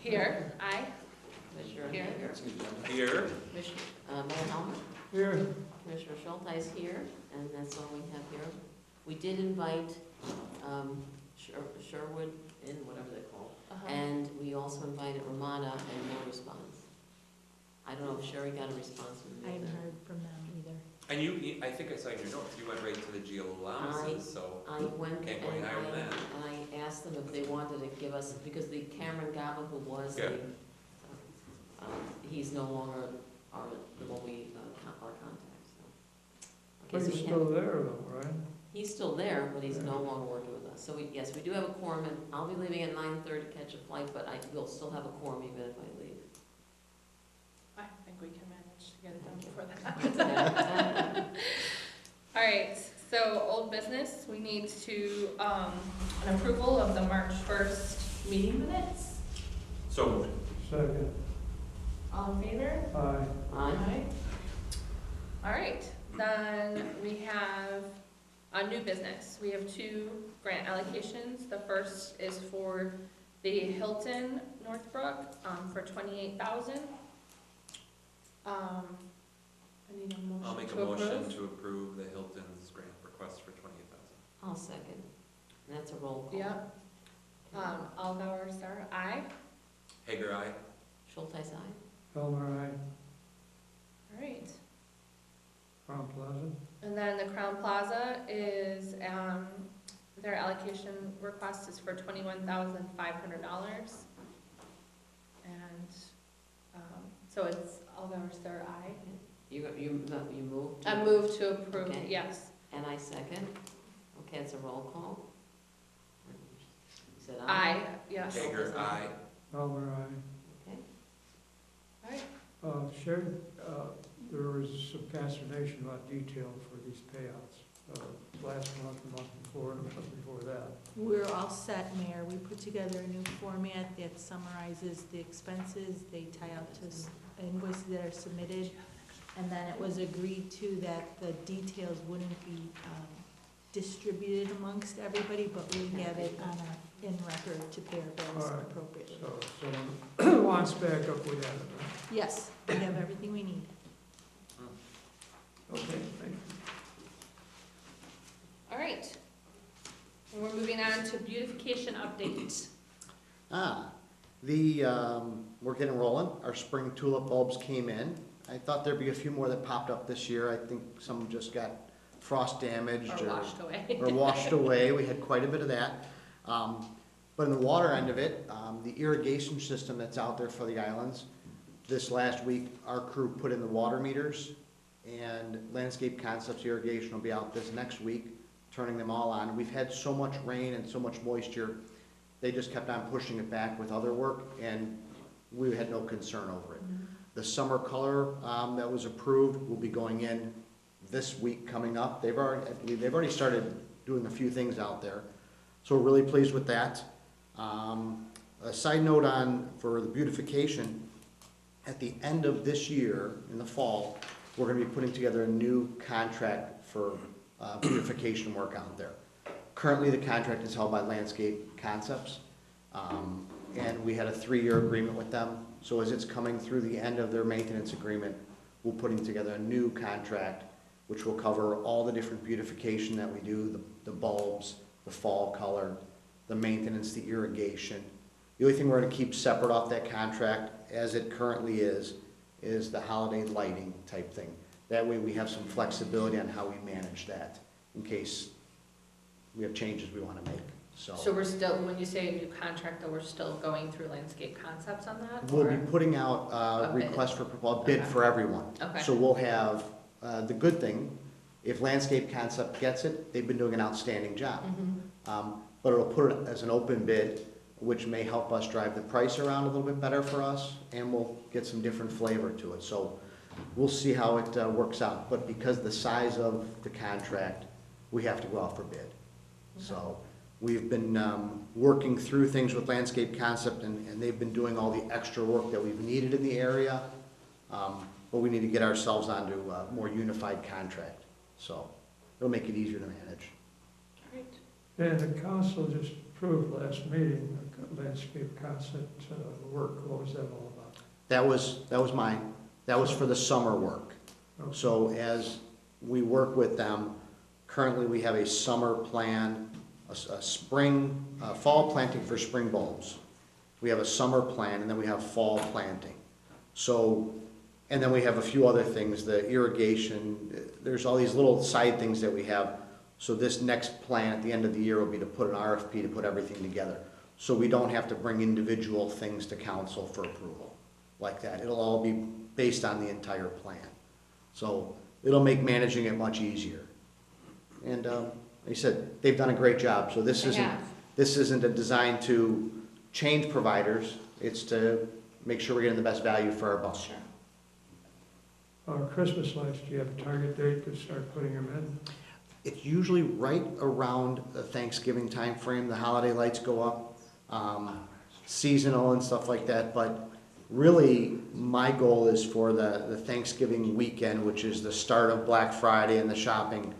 Here, aye. Commissioner Here. Hager. Here. Commissioner, Mayor Helmer. Here. Commissioner Schulteis here, and that's all we have here. We did invite Sherwood in, whatever they're called, and we also invited Ramada and no response. I don't know if Sherry got a response from I haven't them. heard from them either. And I think I saw in your notes, you went right to the GL allowances, so I went and Can't go any higher than that. I asked them if they wanted to give us, because the Cameron Gaba, who was Yeah. he's no longer the one our contact, so. But Okay, so he's we still have, there though, right? he's still there, but he's no Yeah. longer working with us. So we, yes, we do have a quorum, and I'll be leaving at 9:30 to catch a flight, but I will still have a quorum even if I leave. I think we can manage to get it done before that. All right, so old business, we need to, an approval of the March 1st meeting minutes. so moved. Second. All in favor? Aye. Aye. All right, then we have a new business. We have 2 grant allocations. The first is for the Hilton Northbrook, for $28,000. I need a motion I'll make a to motion approve. to approve the Hilton's grant request for 28,000. I'll second. And that's a roll call. Yep. Algauer, Star, aye. Hager, aye. Schulteis, aye. Helmer, aye. All right. Crown Plaza. And then the Crown Plaza is, their allocation request is for $21,500. And, so it's Algauer, Star, aye. You moved? I move to approve, Okay. yes. And I second. Okay, it's a roll call. You said Aye, yes. Hager, aye. Helmer, aye. Okay. All right. Sherry, there was some consternation about detail for these payouts. Last month, the month before, and the month before that. We're all set, Mayor. We put together a new format that summarizes the expenses. They tie out to invoices that are submitted. And then it was agreed to that the details wouldn't be distributed amongst everybody, but we have it on our, in record to pay our bills All right. appropriately. So, someone wants backup, we have it, right? Yes, we have everything we need. Okay, thank you. All right. And we're moving on to beautification update. We're getting rolling. Our spring tulip bulbs came in. I thought there'd be a few more that popped up this year. I think some just got frost damaged Or washed away. or washed away. We had quite a bit of that. But in the water end of it, the irrigation system that's out there for the islands, this last week, our crew put in the water meters, and Landscape Concepts Irrigation will be out this next week, turning them all on. We've had so much rain and so much moisture, they just kept on pushing it back with other work, and we had no concern over it. The summer color that was approved will be going in this week coming up. I believe they've already started doing a few things out there, so we're really pleased with that. A side note for the beautification, at the end of this year, in the fall, we're gonna be putting together a new contract for beautification work out there. Currently, the contract is held by Landscape Concepts, and we had a 3-year agreement with them. So as it's coming through the end of their maintenance agreement, we're putting together a new contract which will cover all the different beautification that we do, the bulbs, the fall color, the maintenance, the irrigation. The only thing we're gonna keep separate off that contract, as it currently is the holiday lighting type thing. That way we have some flexibility on how we manage that, in case we have changes we wanna make, So we're still, when you say a new contract, though, we're still going through Landscape Concepts on that? We'll be or- putting out A a bid. request for proposal, bid Okay. for everyone. Okay. So we'll have, the good thing, if Landscape Concept gets it, they've been doing an outstanding job. But it'll put it as an open bid, which may help us drive the price around a little bit better for us, and we'll get some different flavor to it. So we'll see how it works out. But because the size of the contract, we have to go out for bid. So we've been working through things with Landscape Concept, and they've been doing all the extra work that we've needed in the area. But we need to get ourselves onto a more unified contract. So it'll make it easier to manage. Great. And the council just approved last meeting, landscape concept work, what was that all about? That was mine. That was for the summer work. Okay. So as we work with them, currently we have a summer plan, a spring, fall planting for spring bulbs. We have a summer plan, and then we have fall planting. So, and then we have a few other things, the irrigation, there's all these little side things that we have. So this next plan at the end of the year will be to put an RFP to put everything together. So we don't have to bring individual things to council for approval like that. It'll all be based on the entire plan. So it'll make managing it much easier. And like I said, they've done a great job. So this isn't a design to change providers. It's to make sure we're getting the best value for our buck. Sure. Christmas lights, do you have a target date to start putting them in? It's usually right around the Thanksgiving time frame. The holiday lights go up, seasonal and stuff like that. But really, my goal is for the Thanksgiving weekend, which is the start of Black Friday and the shopping.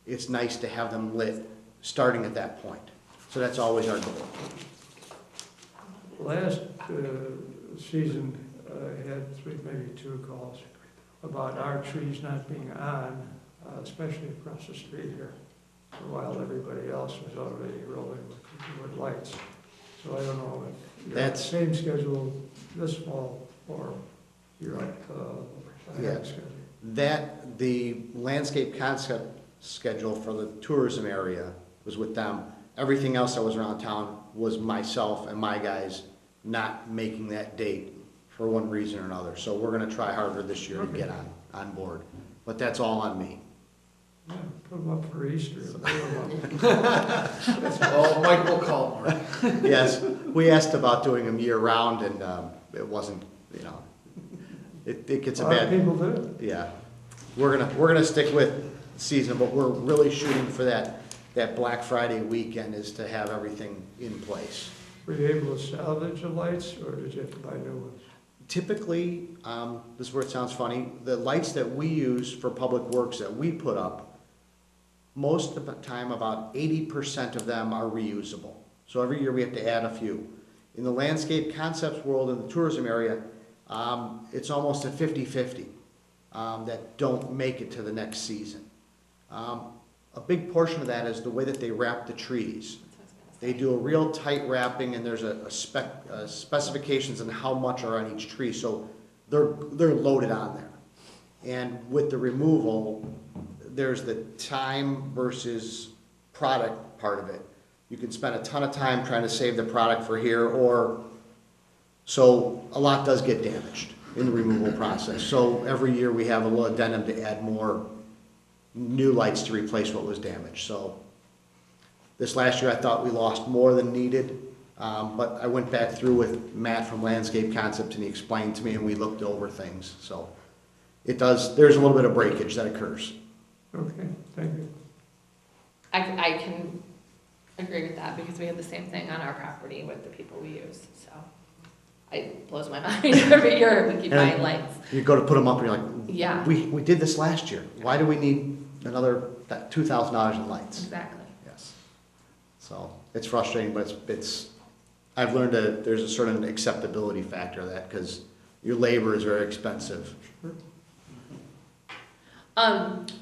It's nice to have them lit starting at that point. So that's always our goal. Last season, I had maybe two calls about our trees not being on, especially across the street here, while everybody else was already rolling with lights. So I don't know if you're on the That's- same schedule this fall, or you're on Yeah. schedule. That, the landscape concept schedule for the tourism area was with them. Everything else that was around town was myself and my guys not making that date for one reason or another. So we're gonna try harder this year to get on board. But that's all on me. Yeah, put them up for Easter. Put 'em up. Oh, Mike will call Mark. Yes, we asked about doing them year round and it wasn't, it gets a A lot of bad, people do. yeah. We're gonna stick with season, but we're really shooting for that Black Friday weekend is to have everything in place. Were you able to salvage the lights, or did you have to buy new ones? Typically, this is where it sounds funny, the lights that we use for public works that we put up, most of the time, about 80% of them are reusable. So every year we have to add a few. In the landscape concepts world, in the tourism area, it's almost a 50-50 that don't make it to the next season. A big portion of that is the way that they wrap the trees. They do a real tight wrapping, and there's specifications on how much are on each tree, so they're loaded on there. And with the removal, there's the time versus product part of it. You can spend a ton of time trying to save the product for here, so a lot does get damaged in the removal process. So every year we have a little addendum to add more new lights to replace what was damaged. So this last year I thought we lost more than needed, but I went back through with Matt from Landscape Concept and he explained to me and we looked over things. So there's a little bit of breakage that occurs. Okay, thank you. I can agree with that because we have the same thing on our property with the people we use, so. It blows my mind every year we keep buying lights. You go to put them up and you're like, Yeah, we did this last year. Why do we need another $2,000 in lights? exactly. Yes. So it's frustrating, but I've learned that there's a certain acceptability factor of that because your labor is very expensive.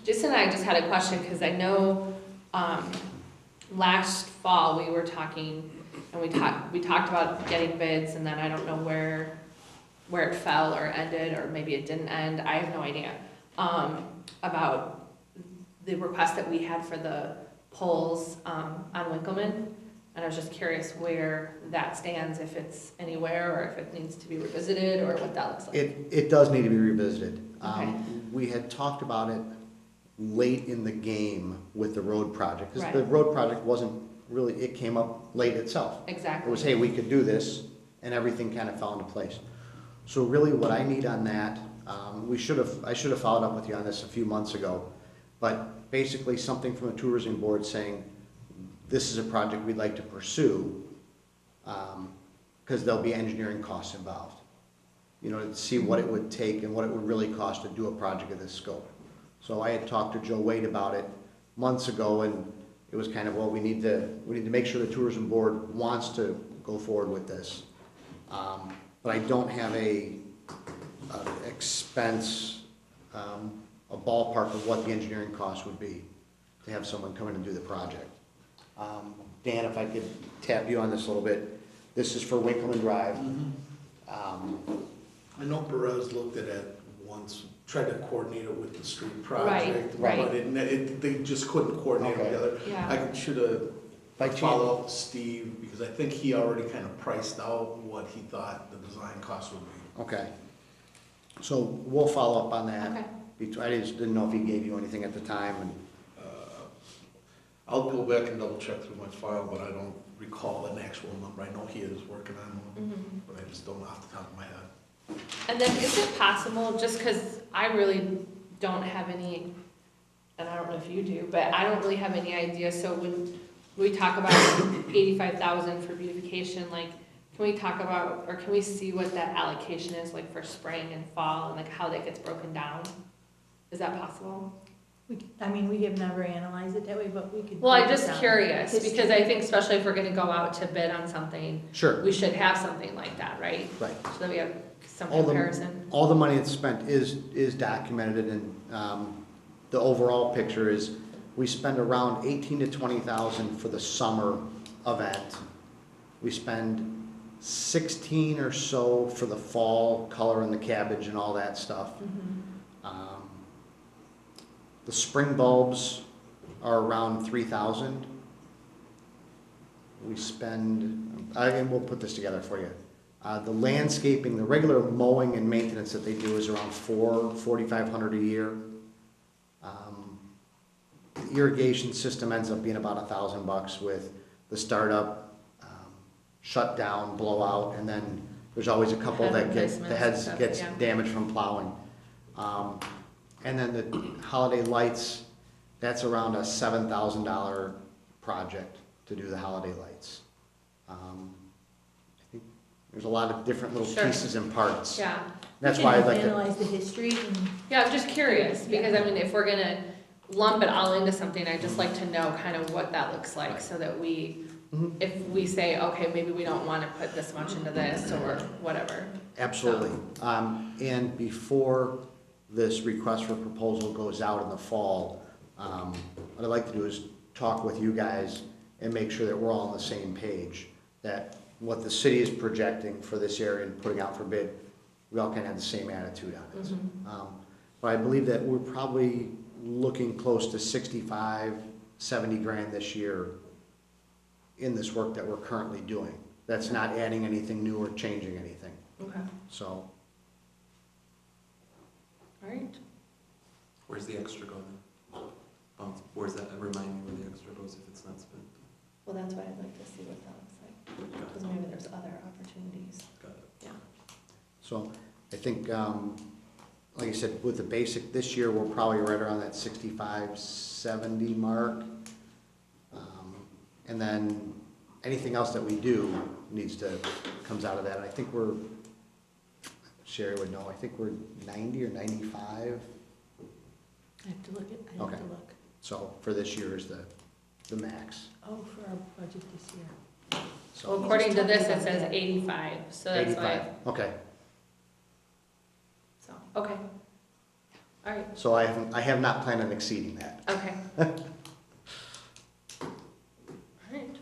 Jason and I just had a question because I know last fall we were talking and we talked about getting bids and then I don't know where it fell or ended or maybe it didn't end. I have no idea about the request that we had for the poles on Winkleman. And I was just curious where that stands, if it's anywhere or if it needs to be revisited or what that looks like. It does need to be revisited. Okay. We had talked about it late in the game with the road project. Because the Right. road project wasn't really, it came up late itself. It Exactly. was, hey, we could do this, and everything kind of fell into place. So really what I need on that, I should have followed up with you on this a few months ago, but basically something from the tourism board saying, this is a project we'd like to pursue, because there'll be engineering costs involved. To see what it would take and what it would really cost to do a project of this scope. So I had talked to Joe Wade about it months ago, and it was kind of, well, we need to make sure the tourism board wants to go forward with this. But I don't have a expense, a ballpark of what the engineering cost would be to have someone come in and do the project. Dan, if I could tap you on this a little bit, this is for Winkleman Drive. I know Perez looked at it once, tried to coordinate it with the street project. Right. But they just couldn't coordinate it Okay. together. Yeah. I should have By chance- followed up with Steve, because I think he already kind of priced out what he thought the design cost would be. Okay. So we'll follow up on that. Okay. I just didn't know if he gave you anything at the time, and I'll go back and double check through my file, but I don't recall an actual number. I know he is working on one, Mhm. but I just don't know off the top of my head. And then is it possible, just because I really don't have any, and I don't know if you do, but I don't really have any idea, so when we talk about 85,000 for beautification, like, can we talk about, or can we see what that allocation is, like, for spring and fall, and like how that gets broken down? Is that possible? We have never analyzed it that way, but we could. Well, I'm break it just down. curious, History. because I think especially if we're gonna go out to bid on something, sure, we should have something like that, right? right. So that we have some All the- comparison. All the money that's spent is documented, and the overall picture is, we spend around 18 to 20,000 for the summer event. We spend 16 or so for the fall, color and the cabbage and all that stuff. Mhm. The spring bulbs are around 3,000. We spend, and we'll put this together for you. The landscaping, the regular mowing and maintenance that they do is around $4,500 a year. The irrigation system ends up being about $1,000 with the startup, shutdown, blowout, and then there's always a couple Head that get, replacements the and heads stuff, gets yeah. damaged from plowing. And then the holiday lights, that's around a $7,000 project to do the holiday lights. I think there's a lot of different little Sure. pieces and parts. Yeah, That's We why I'd can like to, analyze the history and. yeah, I'm just curious, because I mean, if we're gonna lump it all into something, I'd just like to know kind of what that looks like, so that we, Mhm. if we say, okay, maybe we don't wanna put this much into this, or whatever. absolutely. And before this request for proposal goes out in the fall, what I'd like to do is talk with you guys and make sure that we're all on the same page, that what the city is projecting for this area and putting out for bid, we all kind of have the same attitude on it. Mhm. But I believe that we're probably looking close to 65, 70 grand this year in this work that we're currently doing. That's not adding anything new or changing anything, Okay, so. alright. Where's the extra going? Where's that, remind me where the extra goes if it's not spent. Well, that's why I'd like to see what that looks like, Got because it, maybe there's other opportunities. got it. So I think, like I said, with the basic, this year, we're probably right around that 65, 70 mark. And then anything else that we do comes out of that. I think Sherry would know, I think we're 90 or 95. I have to look at, I have Okay. to look. So for this year is the max. Oh, for our budget this year. So Well, according to this, it says 85, so that's why, 85, okay. so, okay. Alright, So I have not planned on exceeding that. okay. Alright.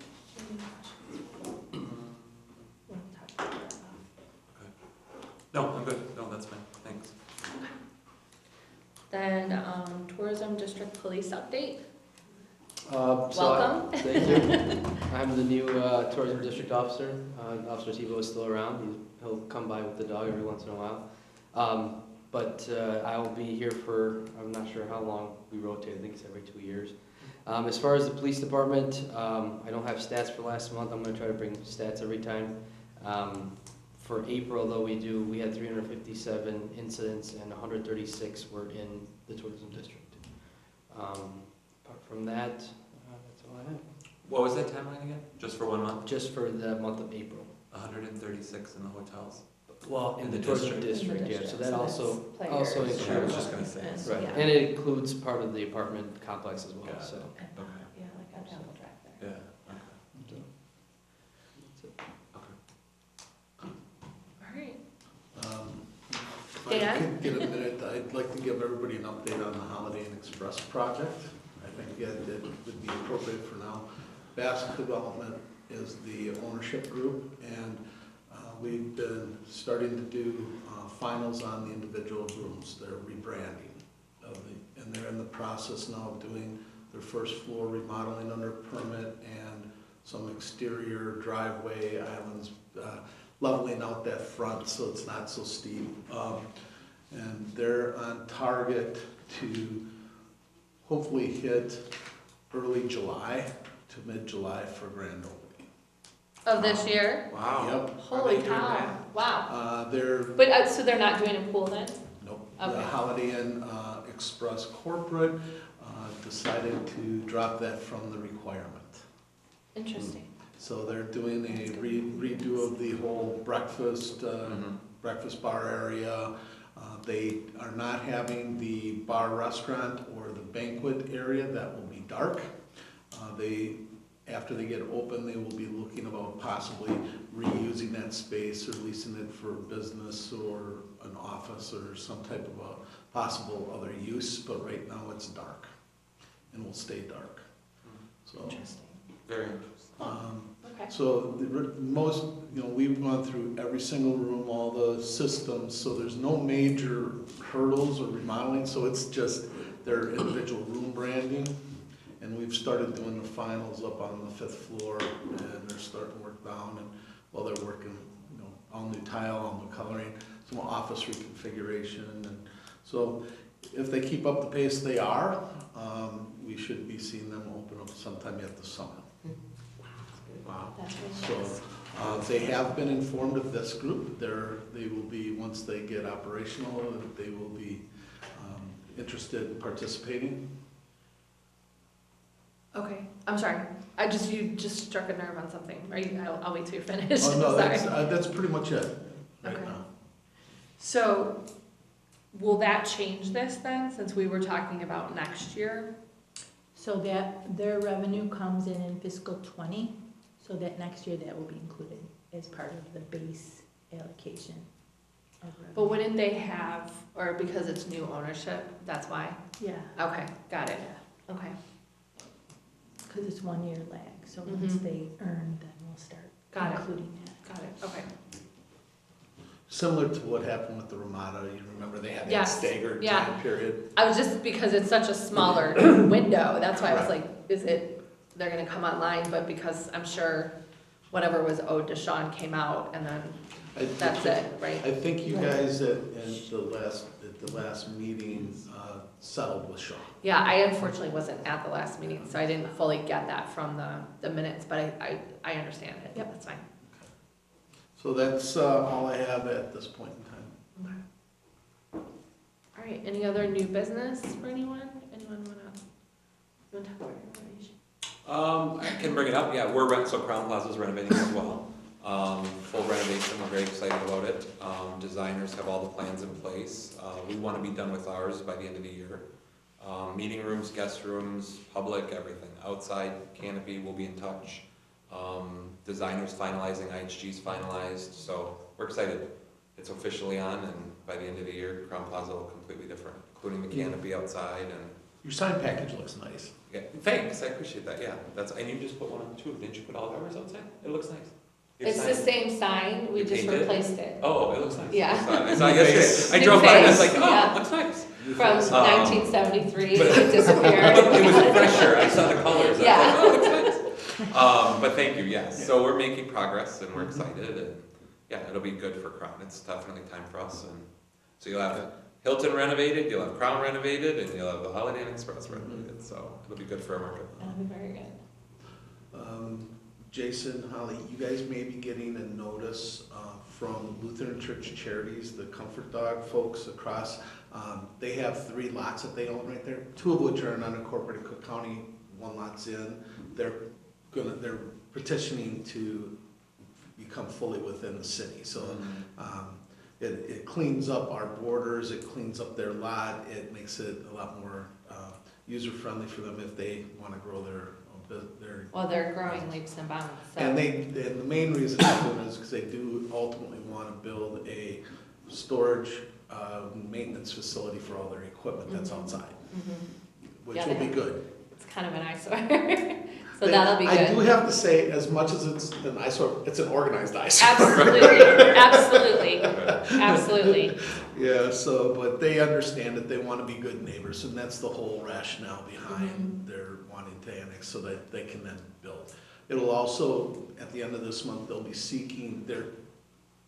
We'll talk about that. No, I'm good, no, that's fine, thanks. Then, tourism district police update, So welcome. Thank you. I'm the new tourism district officer. Officer Tebow is still around. He'll come by with the dog every once in a while. But I will be here for, I'm not sure how long we rotate. I think it's every 2 years. As far as the police department, I don't have stats for last month. I'm going to try to bring stats every time. For April, though, we had 357 incidents and 136 were in the tourism district. Apart from that, that's all I have. What was that timeline again? Just for 1 month? Just for the month of April. 136 in the hotels? Well, In in the the tourism district. district, In the yeah, so district, that so also, that's players. also I was includes, just gonna say. right, Yeah. and it includes part of the apartment complex as well, Got it. so. And, Okay. yeah, like at that Dan? could get a minute, I'd like to give everybody an update on the Holiday Inn Express project. I think it would be appropriate for now. Basque Development is the ownership group, and we've been starting to do finals on the individual rooms. They're rebranding and they're in the process now of doing their first floor remodeling under permit and some exterior driveway islands, leveling out that front so it's not so steep. And they're on target to hopefully hit early July to mid-July for grand opening. Of this year? Wow. Yep. Holy they doing cow, that? wow. They're, But, so they're not doing a pool then? nope, Okay. the Holiday Inn Express Corporate decided to drop that from the requirement. Interesting. So they're doing a redo of the whole breakfast, breakfast bar area. They are not having the bar restaurant or the banquet area, that will be dark. After they get open, they will be looking about possibly reusing that space or leasing it for business or an office or some type of a possible other use, but right now it's dark and will stay dark. So, Interesting. Very interesting. Okay. so most, we've gone through every single room, all the systems, so there's no major hurdles or remodeling, so it's just their individual room branding. And we've started doing the finals up on the 5th floor, and they're starting to work down, and while they're working, all new tile, all new coloring, some office reconfiguration, and so if they keep up the pace they are, we should be seeing them open up sometime at the summer. Wow. That's really So, nice. they have been informed of this group. They will be, once they get operational, they will be interested in participating. Okay, I'm sorry. You just struck a nerve on something. I'll wait till you're finished. Oh, no, Sorry. that's pretty much it right Okay. now. So, will that change this then, since we were talking about next year? So that, their revenue comes in fiscal '20, so that next year that will be included as part of the base allocation of revenue. But wouldn't they have, or because it's new ownership, that's why? Yeah, Okay, got it. yeah, Okay, because it's 1 year lag, so once Mhm. they earn, then we'll start got it, including that. got it, okay. Similar to what happened with the Ramada, you remember they had that Yes, staggered yeah. time period? I was just, because it's such a smaller window, that's why I was like, they're gonna come online, but because I'm sure whatever was owed to Sean came out, and then that's it, right? I think you guys at the last meeting settled with Shaw. Yeah, I unfortunately wasn't at the last meeting, so I didn't fully get that from the minutes, but I understand it. Yep, that's fine. So that's all I have at this point in time. Okay. All right, any other new business for anyone? Anyone wanna talk about your renovation? I can bring it up, yeah, so Crown Plaza's renovating as well. Full renovation, we're very excited about it. Designers have all the plans in place. We want to be done with ours by the end of the year. Meeting rooms, guest rooms, public, everything. Outside canopy, we'll be in touch. Designers finalizing, IHG's finalized, so we're excited. It's officially on, and by the end of the year, Crown Plaza will look completely different, including the canopy outside and. Your sign package looks nice. Yeah, thanks, I appreciate that, yeah. And you just put one on too, didn't you put all ours outside? It looks nice. Your It's sign- the same sign, we You just painted it? replaced it. Oh, it looks nice. Yeah. I saw it yesterday. I New drove by and I was face, like, oh, yeah. it looks nice. From Um, 1973, but- it disappeared. It was fresher, I saw the colors, I was Yeah. like, oh, it looks nice. But thank you, yes, so we're making progress and we're excited, and yeah, it'll be good for Crown, it's definitely time for us, and so you'll have Hilton renovated, you'll have Crown renovated, and you'll have the Holiday Inn Express renovated, so it'll be good for our market. That'll be very good. Jason, Holly, you guys may be getting a notice from Lutheran Church Charities, the Comfort Dog folks across. They have 3 lots that they own right there, 2 of which are in unincorporated Cook County, 1 lot's in. They're petitioning to become fully within the city. So it cleans up our borders, it cleans up their lot, it makes it a lot more user-friendly for them if they want to grow their. Well, they're growing leaps and bounds, so. And the main reason they're doing it is because they do ultimately want to build a storage, maintenance facility for all their equipment that's outside, which Yeah, will they be good. It's kind of an eyesore. So that'll be I do good. have to say, as much as it's an eyesore, it's an organized eyesore. Absolutely, absolutely. Yeah, so, but they understand that they want to be good neighbors, and that's the whole rationale behind their wanting to annex, so that they can then build. It'll also, at the end of this month, they'll be seeking,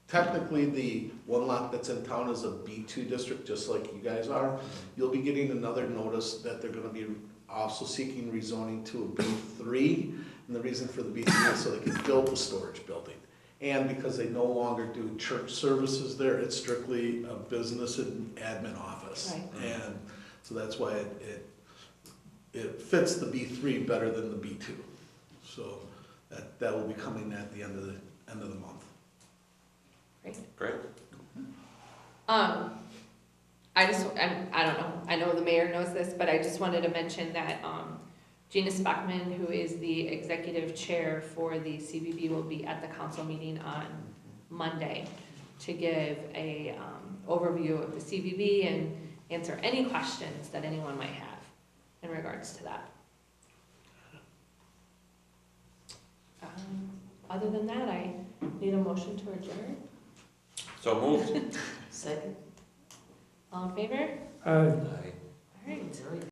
technically, the one lot that's in town is a B2 district, just like you guys are. You'll be getting another notice that they're gonna be also seeking rezoning to a B3, and the reason for the B3 is so they can build the storage building. And because they no longer do church services there, it's strictly a business and admin office. Right. And so that's why it fits the B3 better than the B2. So that will be coming at the end of the month. Great. I don't know, I know the mayor knows this, but I just wanted to mention that, Gina Speckman, who is the executive chair for the CVB, will be at the council meeting on Monday to give a, overview of the CVB and answer any questions that anyone might have in regards to that. Other than that, I need a motion to adjourn. So moved. Second? All in favor? Uh, Aye. All right.